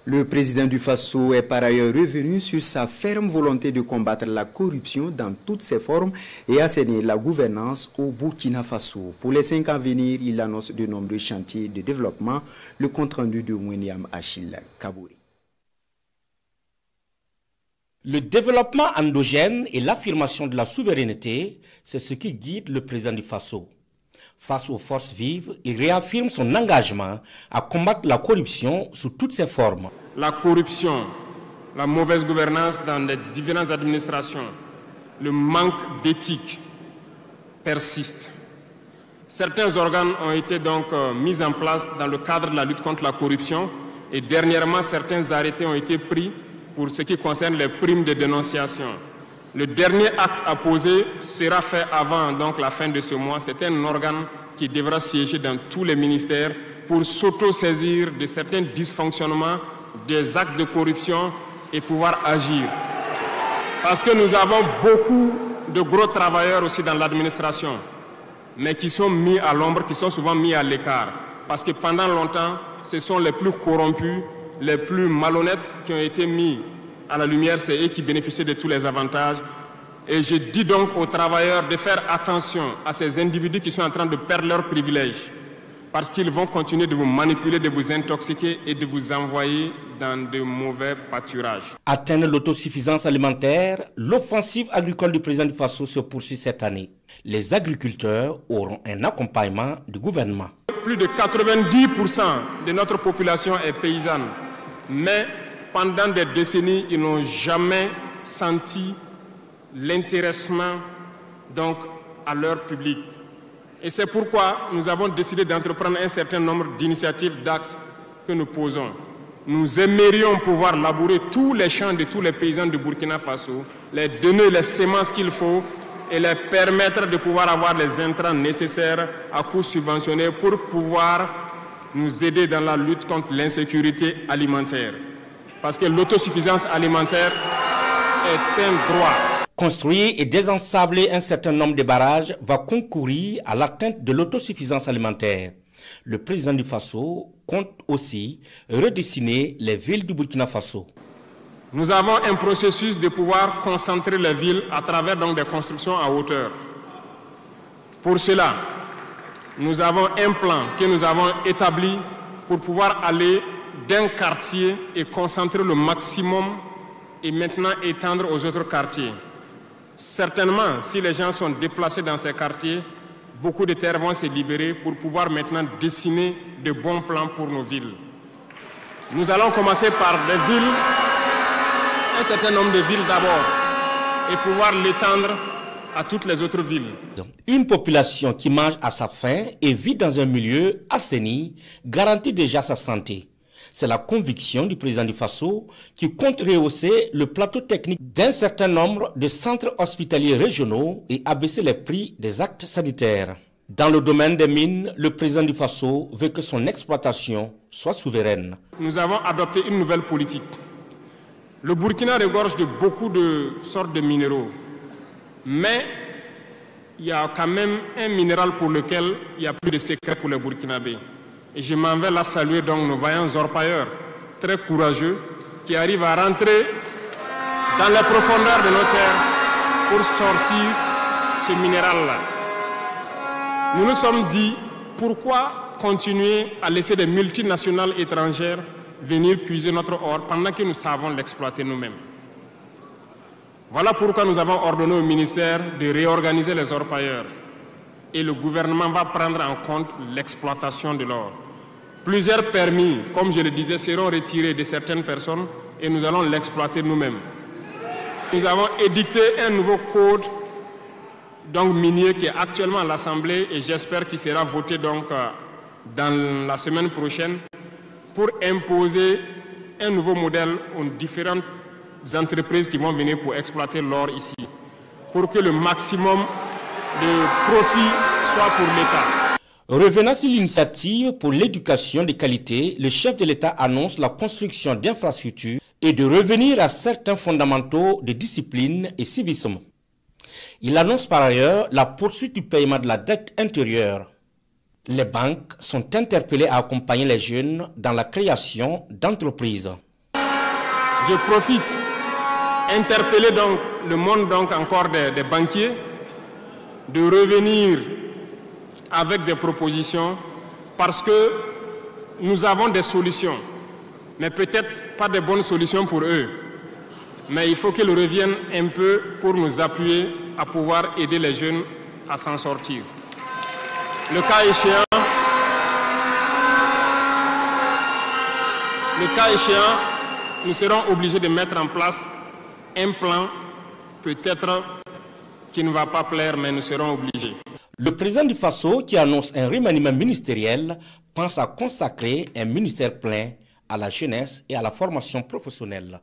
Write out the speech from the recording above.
Le président du Faso est par ailleurs revenu sur sa ferme volonté de combattre la corruption dans toutes ses formes et assainir la gouvernance au Burkina Faso. Pour les 5 ans à venir, il annonce de nombreux chantiers de développement. Le compte-rendu de William Achille Kabouri. Le développement endogène et l'affirmation de la souveraineté, c'est ce qui guide le président du Faso. Face aux forces vives, il réaffirme son engagement à combattre la corruption sous toutes ses formes. La corruption, la mauvaise gouvernance dans les différentes administrations, le manque d'éthique persiste. Certains organes ont été donc mis en place dans le cadre de la lutte contre la corruption et dernièrement certains arrêtés ont été pris pour ce qui concerne les primes de dénonciation. Le dernier acte à poser sera fait avant donc la fin de ce mois. C'est un organe qui devra siéger dans tous les ministères pour s'auto-saisir de certains dysfonctionnements, des actes de corruption et pouvoir agir. Parce que nous avons beaucoup de gros travailleurs aussi dans l'administration, mais qui sont mis à l'ombre, qui sont souvent mis à l'écart. Parce que pendant longtemps, ce sont les plus corrompus, les plus malhonnêtes qui ont été mis à la lumière, c'est eux qui bénéficient de tous les avantages. Et je dis donc aux travailleurs de faire attention à ces individus qui sont en train de perdre leurs privilèges, parce qu'ils vont continuer de vous manipuler, de vous intoxiquer et de vous envoyer dans de mauvais pâturages. Atteindre l'autosuffisance alimentaire, l'offensive agricole du président du Faso se poursuit cette année. Les agriculteurs auront un accompagnement du gouvernement. Plus de 90% de notre population est paysanne, mais pendant des décennies, ils n'ont jamais senti l'intéressement donc à leur public. Et c'est pourquoi nous avons décidé d'entreprendre un certain nombre d'initiatives, d'actes que nous posons. Nous aimerions pouvoir labourer tous les champs de tous les paysans de Burkina Faso, les donner les semences qu'il faut et les permettre de pouvoir avoir les intrants nécessaires à coût subventionné pour pouvoir nous aider dans la lutte contre l'insécurité alimentaire. Parce que l'autosuffisance alimentaire est un droit. Construire et désensabler un certain nombre de barrages va concourir à l'atteinte de l'autosuffisance alimentaire. Le président du Faso compte aussi redessiner les villes du Burkina Faso. Nous avons un processus de pouvoir concentrer les villes à travers donc des constructions à hauteur. Pour cela, nous avons un plan que nous avons établi pour pouvoir aller d'un quartier et concentrer le maximum et maintenant étendre aux autres quartiers. Certainement, si les gens sont déplacés dans ces quartiers, beaucoup de terres vont se libérer pour pouvoir maintenant dessiner de bons plans pour nos villes. Nous allons commencer par des villes, un certain nombre de villes d'abord, et pouvoir l'étendre à toutes les autres villes. Une population qui mange à sa faim et vit dans un milieu assaini garantit déjà sa santé. C'est la conviction du président du Faso qui compte rehausser le plateau technique d'un certain nombre de centres hospitaliers régionaux et abaisser les prix des actes sanitaires. Dans le domaine des mines, le président du Faso veut que son exploitation soit souveraine. Nous avons adopté une nouvelle politique. Le Burkina regorge de beaucoup de sortes de minéraux, mais il y a quand même un minéral pour lequel il n'y a plus de secret pour les Burkinabés. Et je m'en vais là saluer donc nos vaillants orpailleurs, très courageux, qui arrivent à rentrer dans les profondeurs de nos terres pour sortir ce minéral-là. Nous nous sommes dit, pourquoi continuer à laisser des multinationales étrangères venir puiser notre or pendant que nous savons l'exploiter nous-mêmes? Voilà pourquoi nous avons ordonné au ministère de réorganiser les orpailleurs. Et le gouvernement va prendre en compte l'exploitation de l'or. Plusieurs permis, comme je le disais, seront retirés de certaines personnes et nous allons l'exploiter nous-mêmes. Nous avons édicté un nouveau code donc, minier qui est actuellement à l'Assemblée et j'espère qu'il sera voté donc, dans la semaine prochaine pour imposer un nouveau modèle aux différentes entreprises qui vont venir pour exploiter l'or ici, pour que le maximum de profit soit pour l'État. Revenant sur l'initiative pour l'éducation de qualité, le chef de l'État annonce la construction d'infrastructures et de revenir à certains fondamentaux de discipline et civisme. Il annonce par ailleurs la poursuite du paiement de la dette intérieure. Les banques sont interpellées à accompagner les jeunes dans la création d'entreprises. Je profite, interpeller donc le monde encore des banquiers, de revenir avec des propositions parce que nous avons des solutions, mais peut-être pas de bonnes solutions pour eux. Mais il faut qu'ils reviennent un peu pour nous appuyer à pouvoir aider les jeunes à s'en sortir. Le cas échéant, nous serons obligés de mettre en place un plan, peut-être qui ne va pas plaire, mais nous serons obligés. Le président du Faso, qui annonce un remaniement ministériel, pense à consacrer un ministère plein à la jeunesse et à la formation professionnelle.